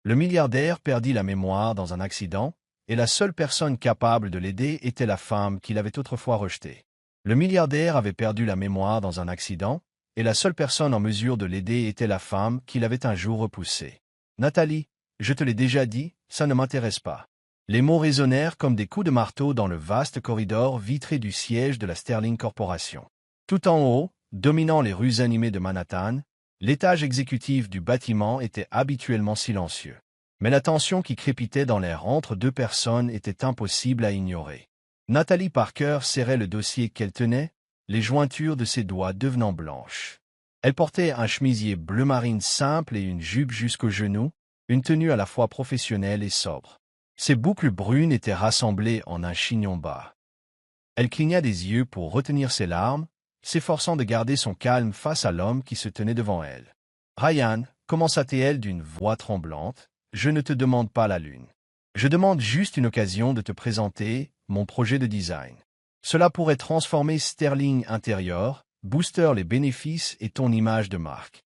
Le milliardaire perdit la mémoire dans un accident, et la seule personne capable de l'aider était la femme qu'il avait autrefois rejetée. Le milliardaire avait perdu la mémoire dans un accident, et la seule personne en mesure de l'aider était la femme qu'il avait un jour repoussée. Nathalie, je te l'ai déjà dit, ça ne m'intéresse pas. Les mots résonnèrent comme des coups de marteau dans le vaste corridor vitré du siège de la Sterling Corporation. Tout en haut, dominant les rues animées de Manhattan, l'étage exécutif du bâtiment était habituellement silencieux. Mais la tension qui crépitait dans l'air entre deux personnes était impossible à ignorer. Nathalie Parker serrait le dossier qu'elle tenait, les jointures de ses doigts devenant blanches. Elle portait un chemisier bleu marine simple et une jupe jusqu'aux genoux, une tenue à la fois professionnelle et sobre. Ses boucles brunes étaient rassemblées en un chignon bas. Elle cligna des yeux pour retenir ses larmes, s'efforçant de garder son calme face à l'homme qui se tenait devant elle. « Ryan, commença-t-elle d'une voix tremblante, je ne te demande pas la lune. Je demande juste une occasion de te présenter mon projet de design. Cela pourrait transformer Sterling Interior, booster les bénéfices et ton image de marque. »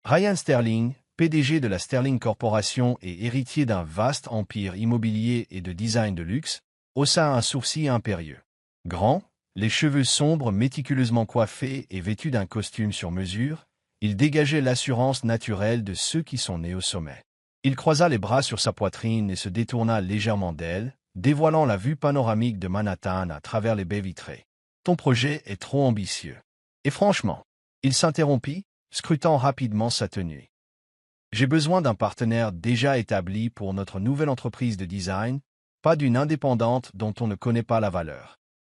Ryan Sterling, PDG de la Sterling Corporation et héritier d'un vaste empire immobilier et de design de luxe, haussa un sourcil impérieux. Grand, les cheveux sombres méticuleusement coiffés et vêtus d'un costume sur mesure, il dégageait l'assurance naturelle de ceux qui sont nés au sommet. Il croisa les bras sur sa poitrine et se détourna légèrement d'elle, dévoilant la vue panoramique de Manhattan à travers les baies vitrées. « Ton projet est trop ambitieux. » Et franchement, il s'interrompit, scrutant rapidement sa tenue. « J'ai besoin d'un partenaire déjà établi pour notre nouvelle entreprise de design, pas d'une indépendante dont on ne connaît pas la valeur. »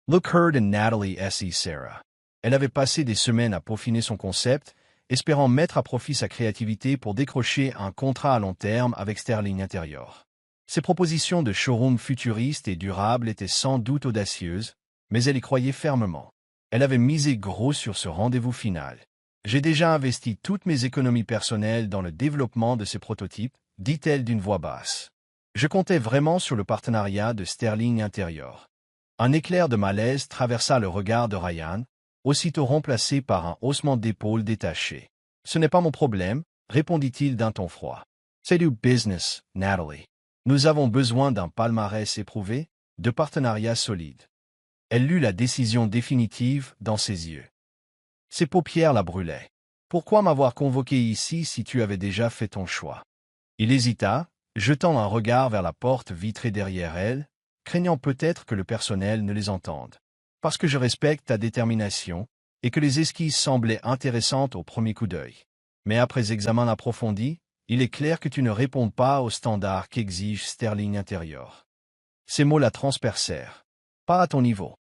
Look Heard et Natalie S.E. Sarah. Elle avait passé des semaines à peaufiner son concept, espérant mettre à profit sa créativité pour décrocher un contrat à long terme avec Sterling Interior. Ses propositions de showroom futuriste et durable étaient sans doute audacieuses, mais elle y croyait fermement. Elle avait misé gros sur ce rendez-vous final. « J'ai déjà investi toutes mes économies personnelles dans le développement de ces prototypes, dit-elle d'une voix basse. Je comptais vraiment sur le partenariat de Sterling Interior. » Un éclair de malaise traversa le regard de Ryan, aussitôt remplacé par un haussement d'épaules détaché. « Ce n'est pas mon problème, répondit-il d'un ton froid. C'est du business, Natalie. Nous avons besoin d'un palmarès éprouvé, de partenariats solides. » Elle lut la décision définitive dans ses yeux. Ses paupières la brûlaient. « Pourquoi m'avoir convoqué ici si tu avais déjà fait ton choix ?» Il hésita, jetant un regard vers la porte vitrée derrière elle, craignant peut-être que le personnel ne les entende. « Parce que je respecte ta détermination, et que les esquisses semblaient intéressantes au premier coup d'œil. Mais après examen approfondi, il est clair que tu ne réponds pas aux standards qu'exige Sterling Interior. » Ces mots la transpercèrent. « Pas à ton niveau. »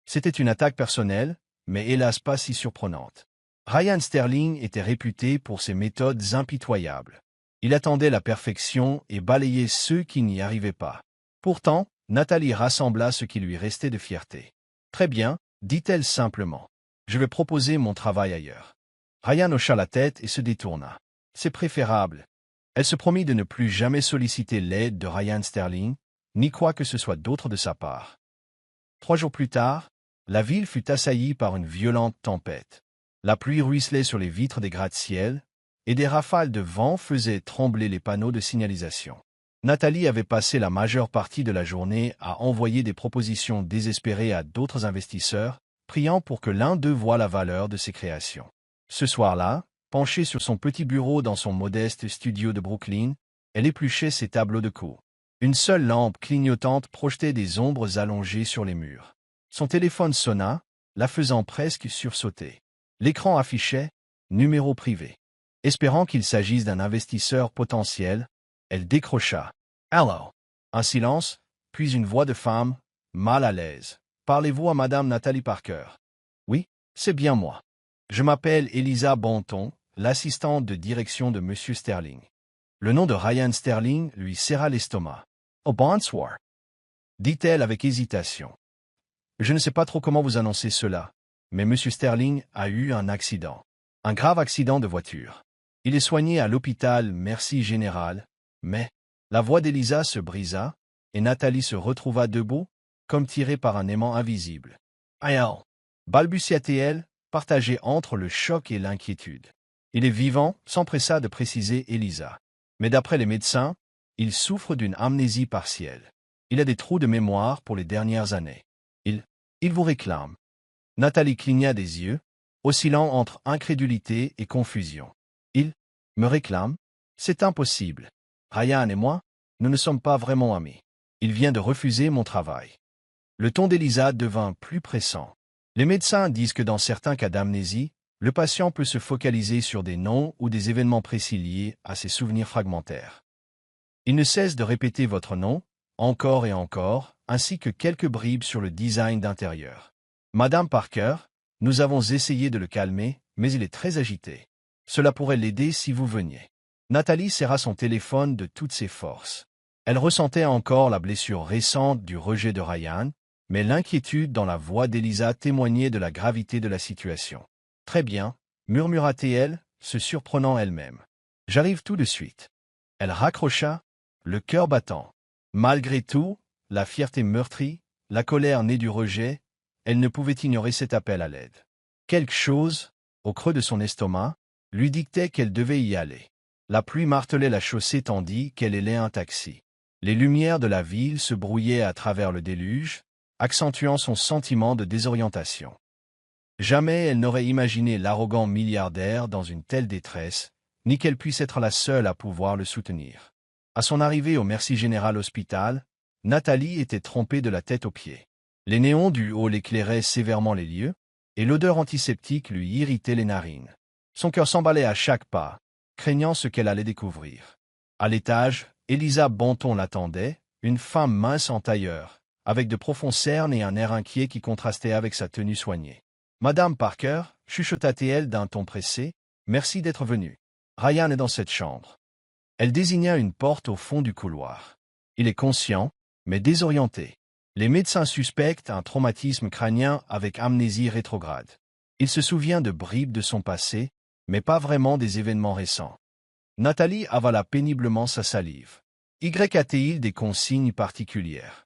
C'était une attaque personnelle, mais hélas pas si surprenante. Ryan Sterling était réputé pour ses méthodes impitoyables. Il attendait la perfection et balayait ceux qui n'y arrivaient pas. Pourtant, Nathalie rassembla ce qui lui restait de fierté. « Très bien, dit-elle simplement. Je vais proposer mon travail ailleurs. » Ryan hocha la tête et se détourna. « C'est préférable. » Elle se promit de ne plus jamais solliciter l'aide de Ryan Sterling, ni quoi que ce soit d'autre de sa part. 3 jours plus tard, la ville fut assaillie par une violente tempête. La pluie ruisselait sur les vitres des gratte-ciel, et des rafales de vent faisaient trembler les panneaux de signalisation. Nathalie avait passé la majeure partie de la journée à envoyer des propositions désespérées à d'autres investisseurs, priant pour que l'un d'eux voie la valeur de ses créations. Ce soir-là, penchée sur son petit bureau dans son modeste studio de Brooklyn, elle épluchait ses tableaux de cours. Une seule lampe clignotante projetait des ombres allongées sur les murs. Son téléphone sonna, la faisant presque sursauter. L'écran affichait « Numéro privé ». Espérant qu'il s'agisse d'un investisseur potentiel, elle décrocha. « Allô ?» Un silence, puis une voix de femme, mal à l'aise. « Parlez-vous à Madame Nathalie Parker ?»« Oui, c'est bien moi. Je m'appelle Elisa Bonton, l'assistante de direction de Monsieur Sterling. » Le nom de Ryan Sterling lui serra l'estomac. « Oh bonsoir » dit-elle avec hésitation. « Je ne sais pas trop comment vous annoncer cela, mais Monsieur Sterling a eu un accident. Un grave accident de voiture. Il est soigné à l'hôpital Merci Général, mais... » La voix d'Elisa se brisa, et Nathalie se retrouva debout, comme tirée par un aimant invisible. « Aïe !» balbutia-t-elle, partagée entre le choc et l'inquiétude. « Il est vivant » s'empressa de préciser Elisa. « Mais d'après les médecins, Il souffre d'une amnésie partielle. Il a des trous de mémoire pour les dernières années. Il vous réclame. Nathalie cligna des yeux, oscillant entre incrédulité et confusion. Il me réclame? C'est impossible. Ryan et moi, nous ne sommes pas vraiment amis. Il vient de refuser mon travail. Le ton d'Elisa devint plus pressant. Les médecins disent que dans certains cas d'amnésie, le patient peut se focaliser sur des noms ou des événements précis liés à ses souvenirs fragmentaires. Il ne cesse de répéter votre nom, encore et encore, ainsi que quelques bribes sur le design d'intérieur. Madame Parker, nous avons essayé de le calmer, mais il est très agité. Cela pourrait l'aider si vous veniez. Nathalie serra son téléphone de toutes ses forces. Elle ressentait encore la blessure récente du rejet de Ryan, mais l'inquiétude dans la voix d'Elisa témoignait de la gravité de la situation. « Très bien, » murmura-t-elle, se surprenant elle-même. « J'arrive tout de suite. » Elle raccrocha, le cœur battant. Malgré tout, la fierté meurtrie, la colère née du rejet, elle ne pouvait ignorer cet appel à l'aide. Quelque chose, au creux de son estomac, lui dictait qu'elle devait y aller. La pluie martelait la chaussée tandis qu'elle ailait un taxi. Les lumières de la ville se brouillaient à travers le déluge, accentuant son sentiment de désorientation. Jamais elle n'aurait imaginé l'arrogant milliardaire dans une telle détresse, ni qu'elle puisse être la seule à pouvoir le soutenir. À son arrivée au Merci Général Hospital, Nathalie était trempée de la tête aux pieds. Les néons du hall éclairaient sévèrement les lieux, et l'odeur antiseptique lui irritait les narines. Son cœur s'emballait à chaque pas, craignant ce qu'elle allait découvrir. À l'étage, Elisa Bonton l'attendait, une femme mince en tailleur, avec de profonds cernes et un air inquiet qui contrastait avec sa tenue soignée. « Madame Parker, chuchota-t-elle d'un ton pressé, merci d'être venue. Ryan est dans cette chambre. » Elle désigna une porte au fond du couloir. Il est conscient, mais désorienté. Les médecins suspectent un traumatisme crânien avec amnésie rétrograde. Il se souvient de bribes de son passé, mais pas vraiment des événements récents. Nathalie avala péniblement sa salive. A-t-il des consignes particulières?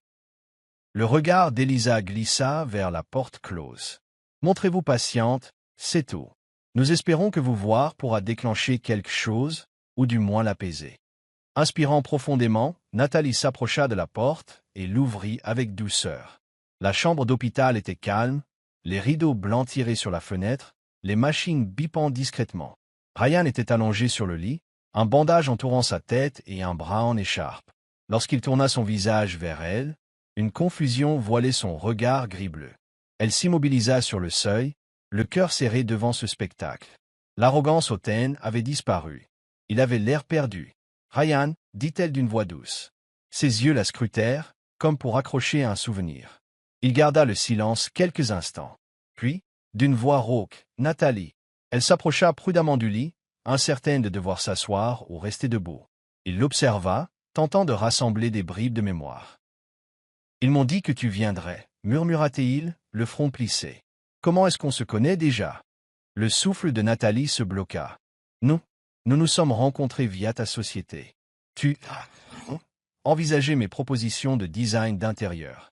Le regard d'Elisa glissa vers la porte close. Montrez-vous patiente, c'est tout. Nous espérons que vous voir pourra déclencher quelque chose, ou du moins l'apaiser. Inspirant profondément, Nathalie s'approcha de la porte et l'ouvrit avec douceur. La chambre d'hôpital était calme, les rideaux blancs tirés sur la fenêtre, les machines bipant discrètement. Ryan était allongé sur le lit, un bandage entourant sa tête et un bras en écharpe. Lorsqu'il tourna son visage vers elle, une confusion voilait son regard gris-bleu. Elle s'immobilisa sur le seuil, le cœur serré devant ce spectacle. L'arrogance hautaine avait disparu. Il avait l'air perdu. « Ryan, » dit-elle d'une voix douce. Ses yeux la scrutèrent, comme pour accrocher un souvenir. Il garda le silence quelques instants. Puis, d'une voix rauque, « Nathalie ». Elle s'approcha prudemment du lit, incertaine de devoir s'asseoir ou rester debout. Il l'observa, tentant de rassembler des bribes de mémoire. « Ils m'ont dit que tu viendrais, » murmura-t-il, le front plissé. « Comment est-ce qu'on se connaît déjà ?» Le souffle de Nathalie se bloqua. « Nous nous sommes rencontrés via ta société. Tu envisageais mes propositions de design d'intérieur. »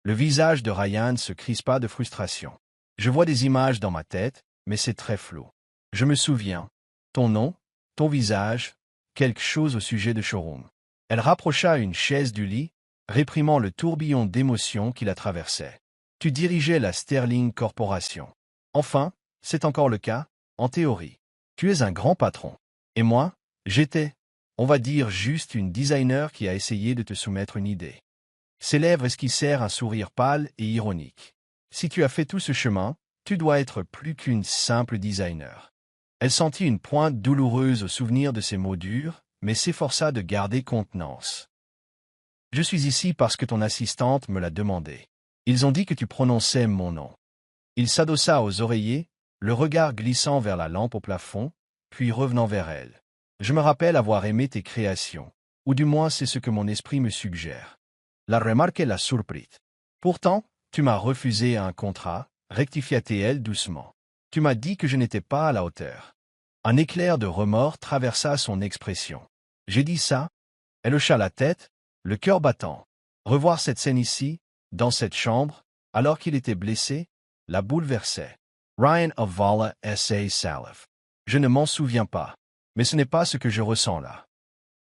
Le visage de Ryan se crispa de frustration. « Je vois des images dans ma tête, mais c'est très flou. Je me souviens. Ton nom, ton visage, quelque chose au sujet de Showroom. » Elle rapprocha une chaise du lit, réprimant le tourbillon d'émotions qui la traversait. « Tu dirigeais la Sterling Corporation. Enfin, c'est encore le cas, en théorie. Tu es un grand patron. Et moi, j'étais, on va dire juste une designer qui a essayé de te soumettre une idée. » Ses lèvres esquissèrent un sourire pâle et ironique. « Si tu as fait tout ce chemin, tu dois être plus qu'une simple designer. » Elle sentit une pointe douloureuse au souvenir de ces mots durs, mais s'efforça de garder contenance. « Je suis ici parce que ton assistante me l'a demandé. Ils ont dit que tu prononçais mon nom. » Il s'adossa aux oreillers, le regard glissant vers la lampe au plafond, puis revenant vers elle. « Je me rappelle avoir aimé tes créations, ou du moins c'est ce que mon esprit me suggère. » La remarque la surprit. « Pourtant, tu m'as refusé un contrat, » rectifia-t-elle doucement. « Tu m'as dit que je n'étais pas à la hauteur. » Un éclair de remords traversa son expression. « J'ai dit ça ?» Elle hocha la tête, le cœur battant. Revoir cette scène ici, dans cette chambre, alors qu'il était blessé, la bouleversait. Ryan avala sa salive. « Je ne m'en souviens pas, mais ce n'est pas ce que je ressens là. »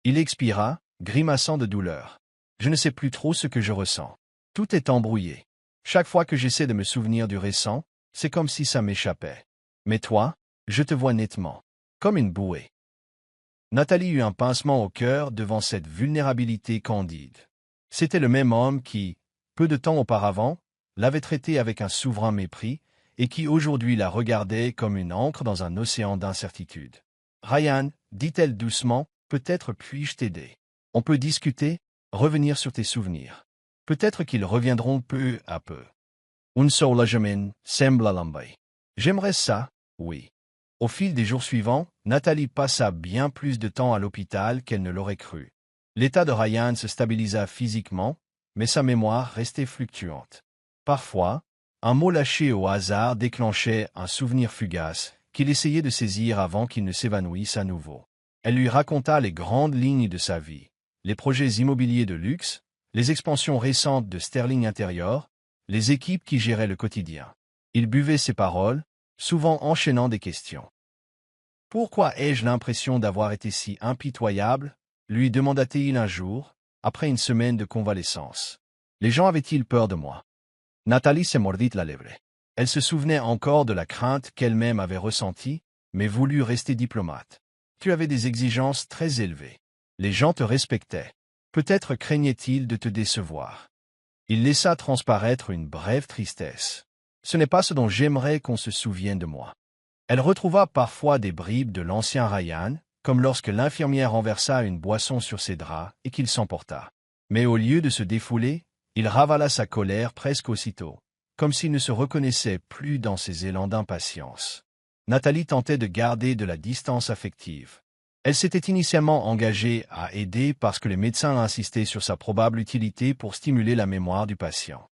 Il expira, grimaçant de douleur. Je ne sais plus trop ce que je ressens. Tout est embrouillé. Chaque fois que j'essaie de me souvenir du récent, c'est comme si ça m'échappait. Mais toi, je te vois nettement. Comme une bouée. Nathalie eut un pincement au cœur devant cette vulnérabilité candide. C'était le même homme qui, peu de temps auparavant, l'avait traitée avec un souverain mépris et qui aujourd'hui la regardait comme une ancre dans un océan d'incertitude. « Ryan, dit-elle doucement, peut-être puis-je t'aider. On peut discuter, revenir sur tes souvenirs. Peut-être qu'ils reviendront peu à peu. Un soulagement sembla l'ambay. J'aimerais ça, oui. » Au fil des jours suivants, Nathalie passa bien plus de temps à l'hôpital qu'elle ne l'aurait cru. L'état de Ryan se stabilisa physiquement, mais sa mémoire restait fluctuante. Parfois, un mot lâché au hasard déclenchait un souvenir fugace qu'il essayait de saisir avant qu'il ne s'évanouisse à nouveau. Elle lui raconta les grandes lignes de sa vie, les projets immobiliers de luxe, les expansions récentes de Sterling Interior, les équipes qui géraient le quotidien. Il buvait ses paroles, souvent enchaînant des questions. « Pourquoi ai-je l'impression d'avoir été si impitoyable ?» lui demanda-t-il un jour, après une semaine de convalescence. « Les gens avaient-ils peur de moi ?» Nathalie se mordit la lèvre. Elle se souvenait encore de la crainte qu'elle-même avait ressentie, mais voulut rester diplomate. « Tu avais des exigences très élevées. Les gens te respectaient. Peut-être craignaient-ils de te décevoir. » Il laissa transparaître une brève tristesse. « Ce n'est pas ce dont j'aimerais qu'on se souvienne de moi. » Elle retrouva parfois des bribes de l'ancien Ryan, comme lorsque l'infirmière renversa une boisson sur ses draps et qu'il s'emporta. Mais au lieu de se défouler, il ravala sa colère presque aussitôt, comme s'il ne se reconnaissait plus dans ses élans d'impatience. Nathalie tentait de garder de la distance affective. Elle s'était initialement engagée à aider parce que les médecins insistaient sur sa probable utilité pour stimuler la mémoire du patient.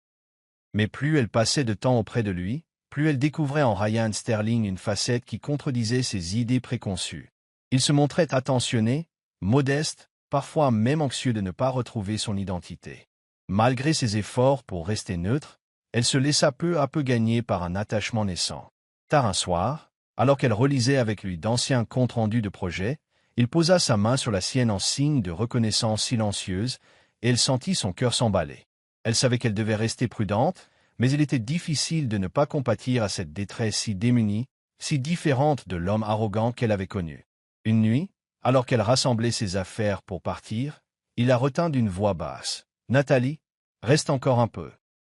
Mais plus elle passait de temps auprès de lui, plus elle découvrait en Ryan Sterling une facette qui contredisait ses idées préconçues. Il se montrait attentionné, modeste, parfois même anxieux de ne pas retrouver son identité. Malgré ses efforts pour rester neutre, elle se laissa peu à peu gagner par un attachement naissant. Tard un soir, alors qu'elle relisait avec lui d'anciens comptes rendus de projet, il posa sa main sur la sienne en signe de reconnaissance silencieuse, et elle sentit son cœur s'emballer. Elle savait qu'elle devait rester prudente, mais il était difficile de ne pas compatir à cette détresse si démunie, si différente de l'homme arrogant qu'elle avait connu. Une nuit, alors qu'elle rassemblait ses affaires pour partir, il la retint d'une voix basse. « Nathalie, reste encore un peu.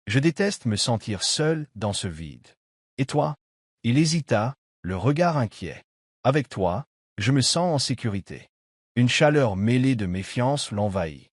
Je déteste me sentir seule dans ce vide. Et toi ?» Il hésita, le regard inquiet. « Avec toi, je me sens en sécurité. » Une chaleur mêlée de méfiance l'envahit.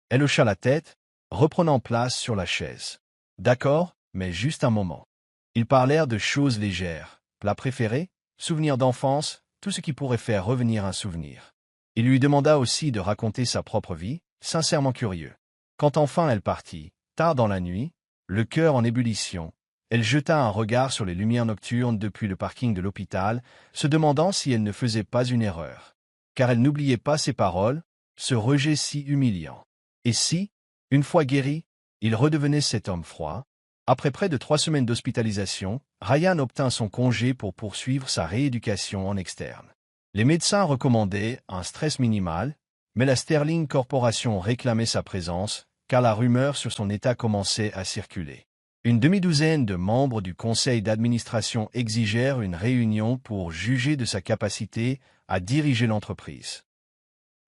Elle hocha la tête, reprenant place sur la chaise. « D'accord, mais juste un moment. » Ils parlèrent de choses légères, plats préférés, souvenirs d'enfance, tout ce qui pourrait faire revenir un souvenir. Il lui demanda aussi de raconter sa propre vie, sincèrement curieux. Quand enfin elle partit, tard dans la nuit, le cœur en ébullition, elle jeta un regard sur les lumières nocturnes depuis le parking de l'hôpital, se demandant si elle ne faisait pas une erreur. Car elle n'oubliait pas ses paroles, ce rejet si humiliant. Et si, une fois guéri, il redevenait cet homme froid? Après près de 3 semaines d'hospitalisation, Ryan obtint son congé pour poursuivre sa rééducation en externe. Les médecins recommandaient un stress minimal, mais la Sterling Corporation réclamait sa présence, car la rumeur sur son état commençait à circuler. Une demi-douzaine de membres du conseil d'administration exigèrent une réunion pour juger de sa capacité à diriger l'entreprise.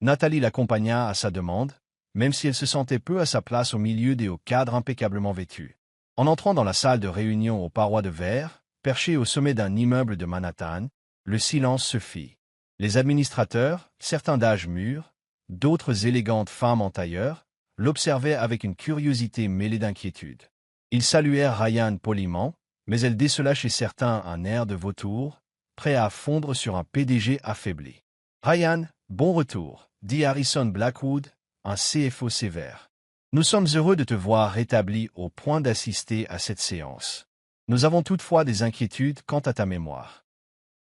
Nathalie l'accompagna à sa demande, même si elle se sentait peu à sa place au milieu des hauts cadres impeccablement vêtus. En entrant dans la salle de réunion aux parois de verre, perchée au sommet d'un immeuble de Manhattan, le silence se fit. Les administrateurs, certains d'âge mûr, d'autres élégantes femmes en tailleur, l'observaient avec une curiosité mêlée d'inquiétude. Ils saluèrent Ryan poliment, mais elle décela chez certains un air de vautour, prêt à fondre sur un PDG affaibli. « Ryan, bon retour », dit Harrison Blackwood, un CFO sévère. « Nous sommes heureux de te voir rétabli au point d'assister à cette séance. Nous avons toutefois des inquiétudes quant à ta mémoire. »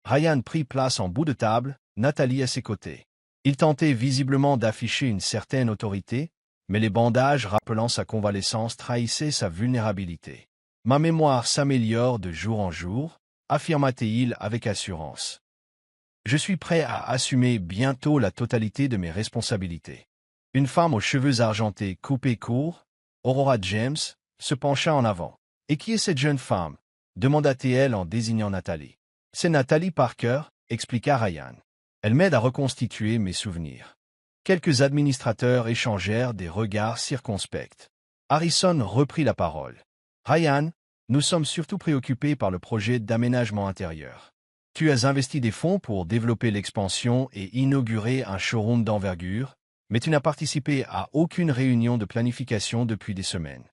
Ryan prit place en bout de table, Nathalie à ses côtés. Il tentait visiblement d'afficher une certaine autorité, mais les bandages rappelant sa convalescence trahissaient sa vulnérabilité. « Ma mémoire s'améliore de jour en jour », affirma-t-il avec assurance. « Je suis prêt à assumer bientôt la totalité de mes responsabilités. » Une femme aux cheveux argentés coupés courts, Aurora James, se pencha en avant. « Et qui est cette jeune femme » demanda-t-elle en désignant Nathalie. « C'est Nathalie Parker » expliqua Ryan. « Elle m'aide à reconstituer mes souvenirs. » Quelques administrateurs échangèrent des regards circonspects. Harrison reprit la parole. « Ryan, nous sommes surtout préoccupés par le projet d'aménagement intérieur. Tu as investi des fonds pour développer l'expansion et inaugurer un showroom d'envergure, mais tu n'as participé à aucune réunion de planification depuis des semaines. »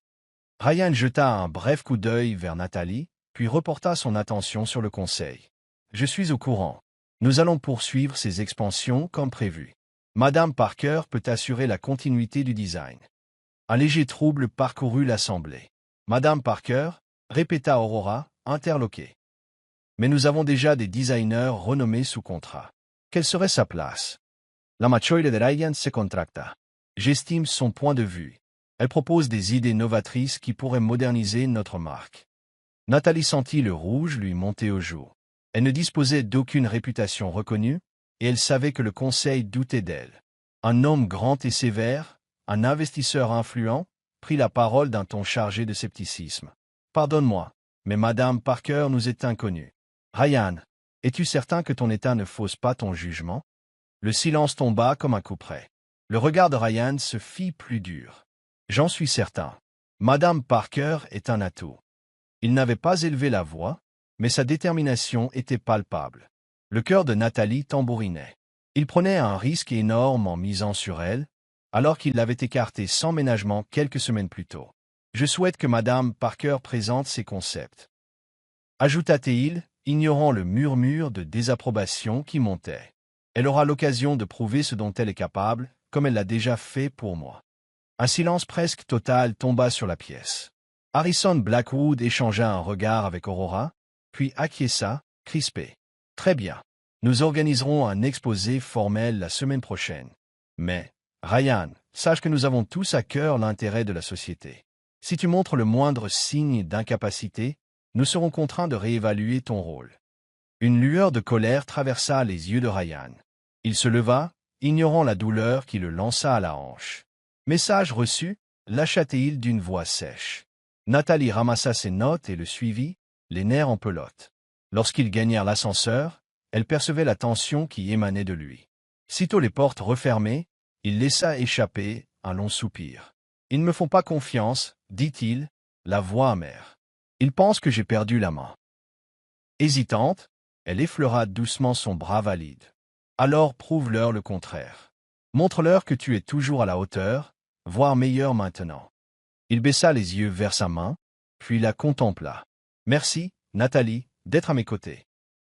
Ryan jeta un bref coup d'œil vers Nathalie, puis reporta son attention sur le conseil. « Je suis au courant. Nous allons poursuivre ces expansions comme prévu. Madame Parker peut assurer la continuité du design. » Un léger trouble parcourut l'assemblée. « Madame Parker » répéta Aurora, interloquée. « Mais nous avons déjà des designers renommés sous contrat. Quelle serait sa place ?» La machoide de Ryan se contracta. « J'estime son point de vue. Elle propose des idées novatrices qui pourraient moderniser notre marque. » Nathalie sentit le rouge lui monter aux joues. Elle ne disposait d'aucune réputation reconnue, et elle savait que le conseil doutait d'elle. Un homme grand et sévère, un investisseur influent, prit la parole d'un ton chargé de scepticisme. « Pardonne-moi, mais Madame Parker nous est inconnue. Ryan, es-tu certain que ton état ne fausse pas ton jugement ?» Le silence tomba comme un couperet. Le regard de Ryan se fit plus dur. « J'en suis certain. Madame Parker est un atout. » Il n'avait pas élevé la voix, mais sa détermination était palpable. Le cœur de Nathalie tambourinait. Il prenait un risque énorme en misant sur elle, alors qu'il l'avait écartée sans ménagement quelques semaines plus tôt. « Je souhaite que Madame Parker présente ses concepts. » ajouta-t-il, ignorant le murmure de désapprobation qui montait. « Elle aura l'occasion de prouver ce dont elle est capable, comme elle l'a déjà fait pour moi. » Un silence presque total tomba sur la pièce. Harrison Blackwood échangea un regard avec Aurora, puis acquiesça, crispé. « Très bien. Nous organiserons un exposé formel la semaine prochaine. Mais, Ryan, sache que nous avons tous à cœur l'intérêt de la société. Si tu montres le moindre signe d'incapacité, nous serons contraints de réévaluer ton rôle. » Une lueur de colère traversa les yeux de Ryan. Il se leva, ignorant la douleur qui le lança à la hanche. « Message reçu » lâcha-t-il d'une voix sèche. Nathalie ramassa ses notes et le suivit, les nerfs en pelote. Lorsqu'ils gagnèrent l'ascenseur, elle percevait la tension qui émanait de lui. Sitôt les portes refermées, il laissa échapper un long soupir. « Ils ne me font pas confiance, » dit-il, la voix amère. « Ils pensent que j'ai perdu la main. » Hésitante, elle effleura doucement son bras valide. « Alors prouve-leur le contraire. Montre-leur que tu es toujours à la hauteur, voire meilleur maintenant. » Il baissa les yeux vers sa main, puis la contempla. « Merci, Nathalie, d'être à mes côtés. »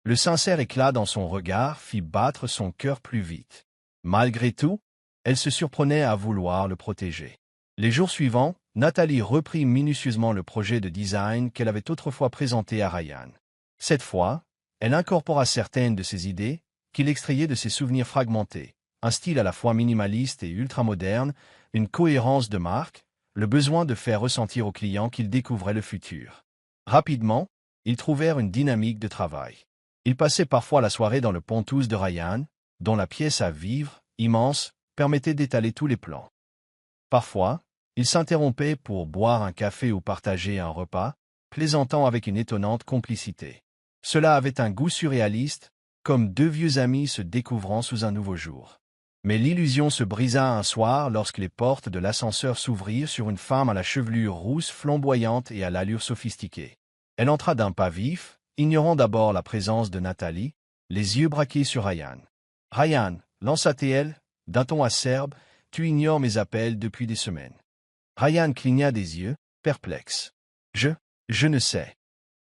Le sincère éclat dans son regard fit battre son cœur plus vite. Malgré tout, elle se surprenait à vouloir le protéger. Les jours suivants, Nathalie reprit minutieusement le projet de design qu'elle avait autrefois présenté à Ryan. Cette fois, elle incorpora certaines de ses idées, qu'il extrayait de ses souvenirs fragmentés, un style à la fois minimaliste et ultramoderne, une cohérence de marque, le besoin de faire ressentir aux clients qu'ils découvraient le futur. Rapidement, ils trouvèrent une dynamique de travail. Ils passaient parfois la soirée dans le Pontouse de Ryan, dont la pièce à vivre, immense, permettait d'étaler tous les plans. Parfois, ils s'interrompaient pour boire un café ou partager un repas, plaisantant avec une étonnante complicité. Cela avait un goût surréaliste, comme deux vieux amis se découvrant sous un nouveau jour. Mais l'illusion se brisa un soir lorsque les portes de l'ascenseur s'ouvrirent sur une femme à la chevelure rousse flamboyante et à l'allure sophistiquée. Elle entra d'un pas vif, ignorant d'abord la présence de Nathalie, les yeux braqués sur Ryan. « Ryan, lança-t-elle, d'un ton acerbe, tu ignores mes appels depuis des semaines. » Ryan cligna des yeux, perplexe. « Je ne sais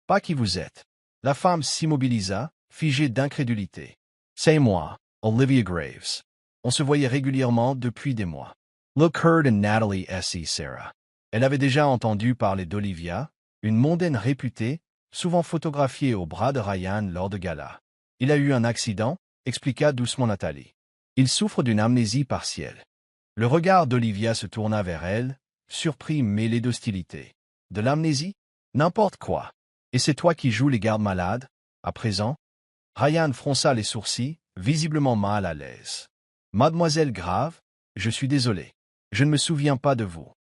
pas qui vous êtes. » La femme s'immobilisa, figée d'incrédulité. « C'est moi, Olivia Graves. On se voyait régulièrement depuis des mois. » Look Heard and Natalie S.E. Sarah. Elle avait déjà entendu parler d'Olivia, une mondaine réputée, souvent photographiée au bras de Ryan lors de galas. « Il a eu un accident » expliqua doucement Nathalie. « Il souffre d'une amnésie partielle. » Le regard d'Olivia se tourna vers elle, surpris mêlé d'hostilité. « De l'amnésie? N'importe quoi. Et c'est toi qui joues les gardes malades, à présent ?» Ryan fronça les sourcils, visiblement mal à l'aise. « Mademoiselle Grave, Je suis désolé. Je ne me souviens pas de vous.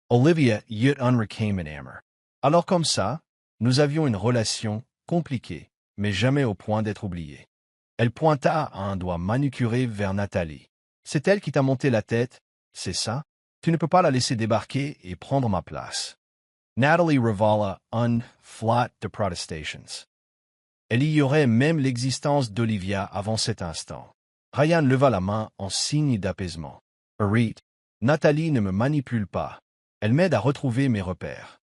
Olivia yet unrecaimen. Alors comme ça, nous avions une relation compliquée, mais jamais au point d'être oubliée. Elle pointa un doigt manucuré vers Nathalie. C'est elle qui t'a monté la tête, c'est ça? Tu ne peux pas la laisser débarquer et prendre ma place. Nathalie revala flat de protestations. Elle ignorait même l'existence d'Olivia avant cet instant. Ryan leva la main en signe d'apaisement. Arrête. Nathalie ne me manipule pas. Elle m'aide à retrouver mes repères.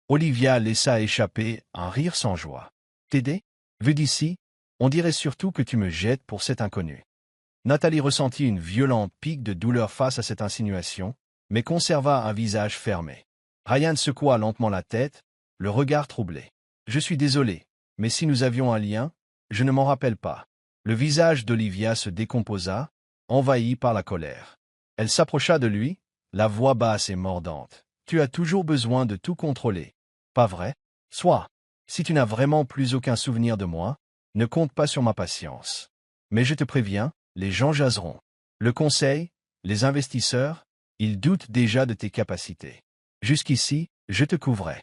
Olivia laissa échapper un rire sans joie. T'aider? Vu d'ici, on dirait surtout que tu me jettes pour cet inconnu. Nathalie ressentit une violente pique de douleur face à cette insinuation, mais conserva un visage fermé. Ryan secoua lentement la tête, le regard troublé. Je suis désolé, mais si nous avions un lien, je ne m'en rappelle pas. Le visage d'Olivia se décomposa, envahi par la colère. Elle s'approcha de lui, la voix basse et mordante. Tu as toujours besoin de tout contrôler. Pas vrai? Soit. Si tu n'as vraiment plus aucun souvenir de moi, ne compte pas sur ma patience. Mais je te préviens, les gens jaseront. Le conseil, les investisseurs, ils doutent déjà de tes capacités. Jusqu'ici, je te couvrais.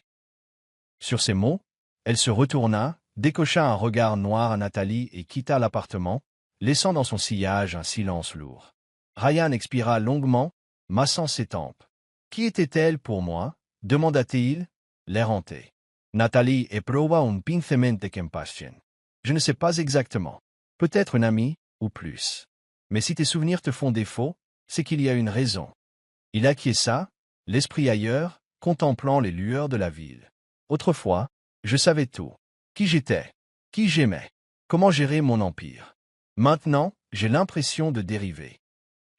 Sur ces mots, elle se retourna, décocha un regard noir à Nathalie et quitta l'appartement, laissant dans son sillage un silence lourd. Ryan expira longuement, massant ses tempes. Qui était-elle pour moi? Demanda-t-il, l'air hanté. Nathalie éprouva un pincement de compassion. Je ne sais pas exactement. Peut-être une amie, ou plus. Mais si tes souvenirs te font défaut, c'est qu'il y a une raison. Il acquiesça, l'esprit ailleurs, contemplant les lueurs de la ville. Autrefois, je savais tout. Qui j'étais, qui j'aimais, comment gérer mon empire. Maintenant, j'ai l'impression de dériver.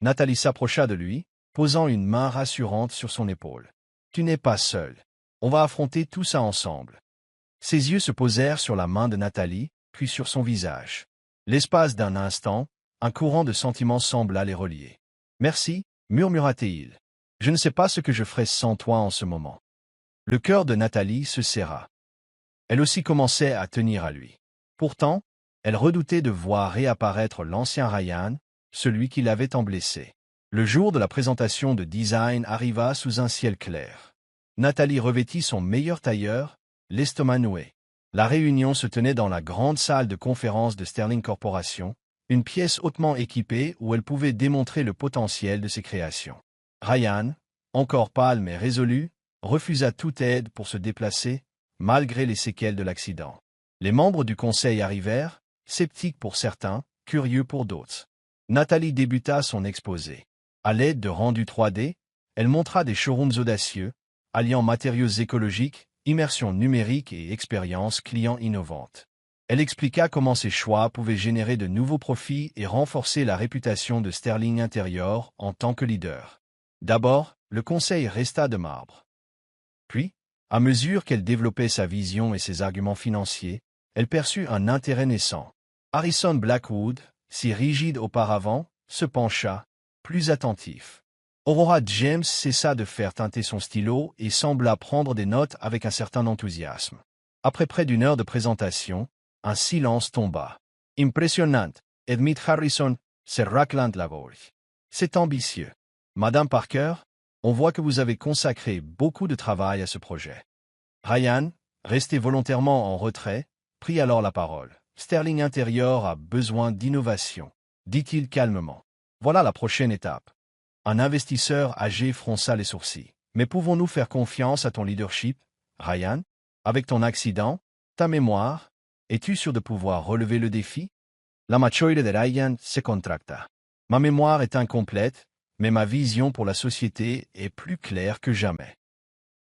Nathalie s'approcha de lui, posant une main rassurante sur son épaule. Tu n'es pas seul. On va affronter tout ça ensemble. Ses yeux se posèrent sur la main de Nathalie, puis sur son visage. L'espace d'un instant, un courant de sentiments sembla les relier. Merci, murmura-t-il. Je ne sais pas ce que je ferais sans toi en ce moment. Le cœur de Nathalie se serra. Elle aussi commençait à tenir à lui. Pourtant, elle redoutait de voir réapparaître l'ancien Ryan, celui qui l'avait tant blessé. Le jour de la présentation de design arriva sous un ciel clair. Nathalie revêtit son meilleur tailleur, l'estomac noué. La réunion se tenait dans la grande salle de conférence de Sterling Corporation, une pièce hautement équipée où elle pouvait démontrer le potentiel de ses créations. Ryan, encore pâle mais résolu, refusa toute aide pour se déplacer, malgré les séquelles de l'accident. Les membres du conseil arrivèrent, sceptiques pour certains, curieux pour d'autres. Nathalie débuta son exposé. À l'aide de rendus 3D, elle montra des showrooms audacieux, alliant matériaux écologiques, immersion numérique et expérience client innovante. Elle expliqua comment ces choix pouvaient générer de nouveaux profits et renforcer la réputation de Sterling Interior en tant que leader. D'abord, le conseil resta de marbre. Puis, à mesure qu'elle développait sa vision et ses arguments financiers, elle perçut un intérêt naissant. Harrison Blackwood, si rigide auparavant, se pencha, plus attentif. Aurora James cessa de faire teinter son stylo et sembla prendre des notes avec un certain enthousiasme. Après près d'une heure de présentation, un silence tomba. Impressionnant, admit Harrison, c'est raclant la voix. C'est ambitieux. Madame Parker, on voit que vous avez consacré beaucoup de travail à ce projet. Ryan, resté volontairement en retrait, prit alors la parole. Sterling Interior a besoin d'innovation, dit-il calmement. Voilà la prochaine étape. Un investisseur âgé fronça les sourcils. Mais pouvons-nous faire confiance à ton leadership, Ryan? Avec ton accident, ta mémoire, es-tu sûr de pouvoir relever le défi? La machoide de Ryan se contracta. Ma mémoire est incomplète, mais ma vision pour la société est plus claire que jamais.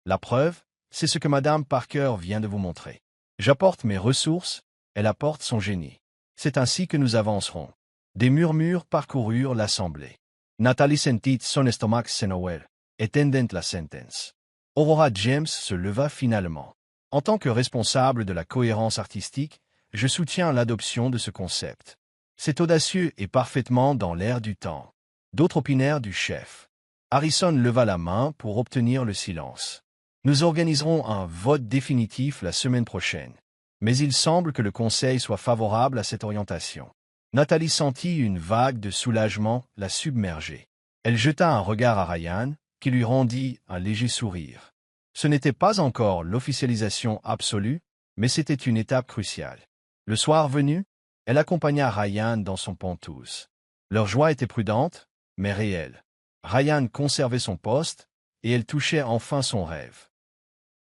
La preuve, c'est ce que Madame Parker vient de vous montrer. J'apporte mes ressources, elle apporte son génie. C'est ainsi que nous avancerons. Des murmures parcoururent l'assemblée. Nathalie sentit son estomac se nouer, étendant la sentence. Aurora James se leva finalement. En tant que responsable de la cohérence artistique, je soutiens l'adoption de ce concept. C'est audacieux et parfaitement dans l'air du temps. D'autres opinèrent du chef. Harrison leva la main pour obtenir le silence. Nous organiserons un vote définitif la semaine prochaine. Mais il semble que le conseil soit favorable à cette orientation. Nathalie sentit une vague de soulagement la submerger. Elle jeta un regard à Ryan, qui lui rendit un léger sourire. Ce n'était pas encore l'officialisation absolue, mais c'était une étape cruciale. Le soir venu, elle accompagna Ryan dans son penthouse. Leur joie était prudente, mais réelle. Ryan conservait son poste, et elle touchait enfin son rêve.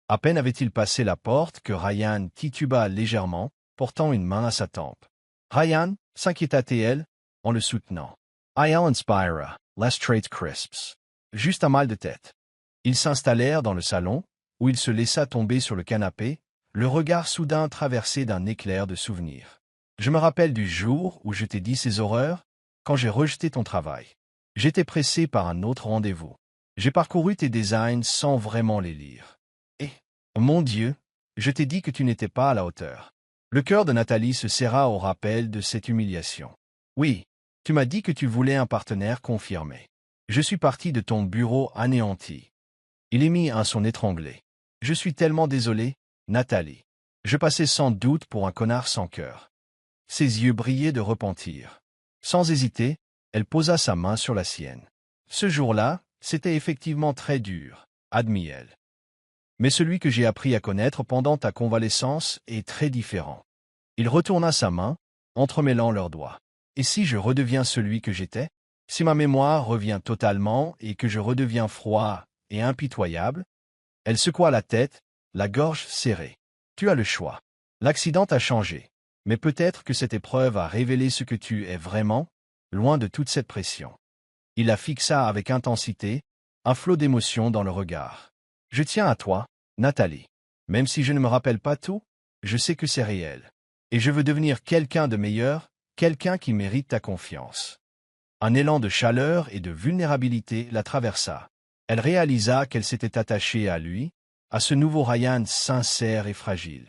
À peine avait-il passé la porte que Ryan tituba légèrement, portant une main à sa tempe. Ryan, s'inquiéta-t-elle, en le soutenant. I'll inspire, let's trade crisps. Juste un mal de tête. Ils s'installèrent dans le salon, où il se laissa tomber sur le canapé, le regard soudain traversé d'un éclair de souvenir. Je me rappelle du jour où je t'ai dit ces horreurs, quand j'ai rejeté ton travail. J'étais pressé par un autre rendez-vous. J'ai parcouru tes designs sans vraiment les lire. Et, mon Dieu, je t'ai dit que tu n'étais pas à la hauteur. Le cœur de Nathalie se serra au rappel de cette humiliation. Oui, tu m'as dit que tu voulais un partenaire confirmé. Je suis parti de ton bureau anéanti. Il émit un son étranglé. Je suis tellement désolé, Nathalie. Je passais sans doute pour un connard sans cœur. Ses yeux brillaient de repentir. Sans hésiter, elle posa sa main sur la sienne. Ce jour-là, c'était effectivement très dur, admit-elle. Mais celui que j'ai appris à connaître pendant ta convalescence est très différent. Il retourna sa main, entremêlant leurs doigts. Et si je redeviens celui que j'étais? Si ma mémoire revient totalement et que je redeviens froid et impitoyable? Elle secoua la tête, la gorge serrée. Tu as le choix. L'accident t'a changé. Mais peut-être que cette épreuve a révélé ce que tu es vraiment, loin de toute cette pression. Il la fixa avec intensité, un flot d'émotion dans le regard. Je tiens à toi, Nathalie. Même si je ne me rappelle pas tout, je sais que c'est réel. Et je veux devenir quelqu'un de meilleur, quelqu'un qui mérite ta confiance. Un élan de chaleur et de vulnérabilité la traversa. Elle réalisa qu'elle s'était attachée à lui, à ce nouveau Ryan sincère et fragile.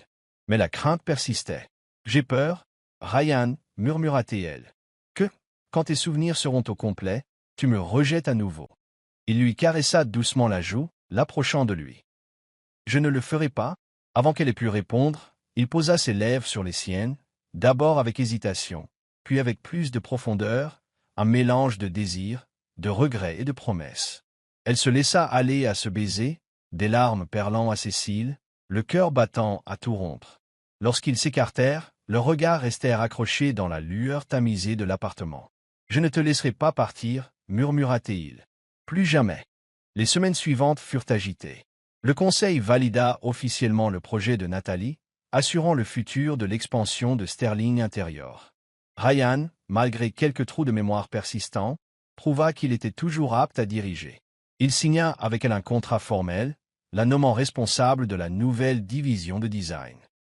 Mais la crainte persistait. J'ai peur, Ryan, murmura-t-elle, que, quand tes souvenirs seront au complet, tu me rejettes à nouveau. Il lui caressa doucement la joue, l'approchant de lui. Je ne le ferai pas. Avant qu'elle ait pu répondre, il posa ses lèvres sur les siennes, d'abord avec hésitation, puis avec plus de profondeur, un mélange de désir, de regret et de promesses. Elle se laissa aller à ce baiser, des larmes perlant à ses cils, le cœur battant à tout rompre. Lorsqu'ils s'écartèrent, leurs regards restèrent accrochés dans la lueur tamisée de l'appartement. « Je ne te laisserai pas partir, murmura-t-il. Plus jamais. » Les semaines suivantes furent agitées. Le conseil valida officiellement le projet de Nathalie, assurant le futur de l'expansion de Sterling Interior. Ryan, malgré quelques trous de mémoire persistants, prouva qu'il était toujours apte à diriger. Il signa avec elle un contrat formel, la nommant responsable de la nouvelle division de design.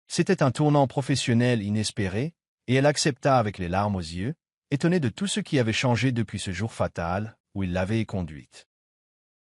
C'était un tournant professionnel inespéré, et elle accepta avec les larmes aux yeux, étonnée de tout ce qui avait changé depuis ce jour fatal où il l'avait conduite.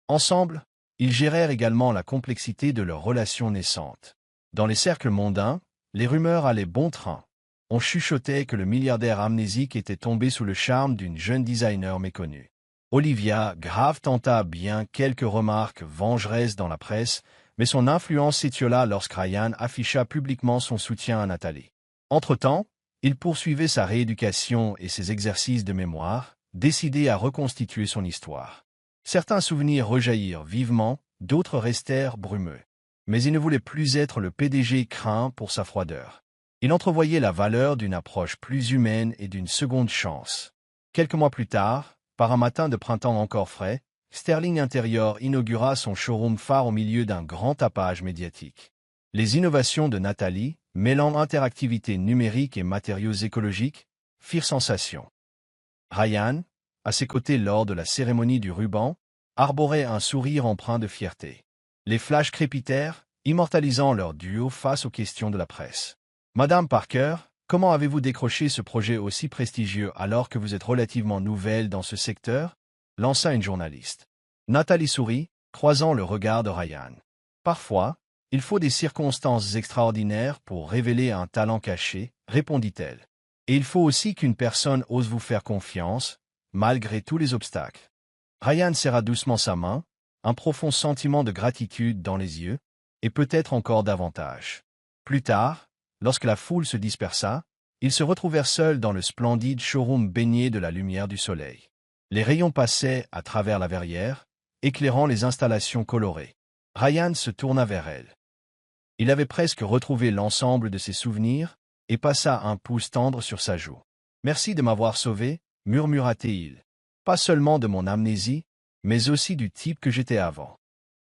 Ensemble, ils gérèrent également la complexité de leur relation naissante. Dans les cercles mondains, les rumeurs allaient bon train. On chuchotait que le milliardaire amnésique était tombé sous le charme d'une jeune designer méconnue. Olivia Grave tenta bien quelques remarques vengeresses dans la presse, mais son influence s'étiola lorsque Ryan afficha publiquement son soutien à Nathalie. Entre-temps, il poursuivait sa rééducation et ses exercices de mémoire, décidé à reconstituer son histoire. Certains souvenirs rejaillirent vivement, d'autres restèrent brumeux. Mais il ne voulait plus être le PDG craint pour sa froideur. Il entrevoyait la valeur d'une approche plus humaine et d'une seconde chance. Quelques mois plus tard, par un matin de printemps encore frais, Sterling Interior inaugura son showroom phare au milieu d'un grand tapage médiatique. Les innovations de Nathalie, mêlant interactivité numérique et matériaux écologiques, firent sensation. Ryan, à ses côtés lors de la cérémonie du ruban, arborait un sourire empreint de fierté. Les flashs crépitèrent, immortalisant leur duo face aux questions de la presse. « Madame Parker, comment avez-vous décroché ce projet aussi prestigieux alors que vous êtes relativement nouvelle dans ce secteur ?» lança une journaliste. Nathalie sourit, croisant le regard de Ryan. « Parfois, il faut des circonstances extraordinaires pour révéler un talent caché, répondit-elle. Et il faut aussi qu'une personne ose vous faire confiance, malgré tous les obstacles. » Ryan serra doucement sa main, un profond sentiment de gratitude dans les yeux, et peut-être encore davantage. Plus tard, lorsque la foule se dispersa, ils se retrouvèrent seuls dans le splendide showroom baigné de la lumière du soleil. Les rayons passaient à travers la verrière, éclairant les installations colorées. Ryan se tourna vers elle. Il avait presque retrouvé l'ensemble de ses souvenirs et passa un pouce tendre sur sa joue. « Merci de m'avoir sauvé, murmura-t-il. Pas seulement de mon amnésie, mais aussi du type que j'étais avant. »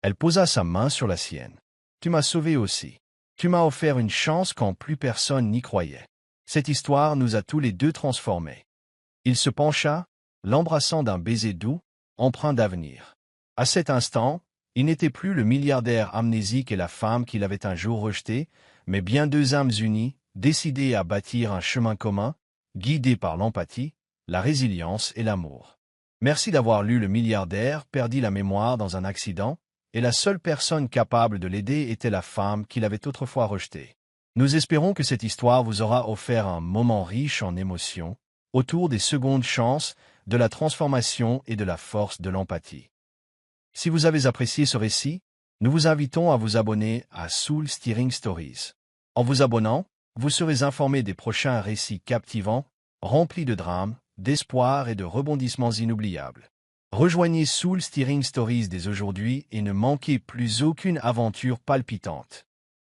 Elle posa sa main sur la sienne. « Tu m'as sauvé aussi. Tu m'as offert une chance quand plus personne n'y croyait. Cette histoire nous a tous les deux transformés. » Il se pencha, l'embrassant d'un baiser doux, empreint d'avenir. À cet instant, il n'était plus le milliardaire amnésique et la femme qu'il avait un jour rejetée, mais bien deux âmes unies, décidées à bâtir un chemin commun, guidées par l'empathie, la résilience et l'amour. Merci d'avoir lu Le milliardaire perdit la mémoire dans un accident, et la seule personne capable de l'aider était la femme qu'il avait autrefois rejetée. Nous espérons que cette histoire vous aura offert un moment riche en émotions, autour des secondes chances, de la transformation et de la force de l'empathie. Si vous avez apprécié ce récit, nous vous invitons à vous abonner à Soul Stirring Stories. En vous abonnant, vous serez informé des prochains récits captivants, remplis de drames, d'espoir et de rebondissements inoubliables. Rejoignez Soul Stirring Stories dès aujourd'hui et ne manquez plus aucune aventure palpitante.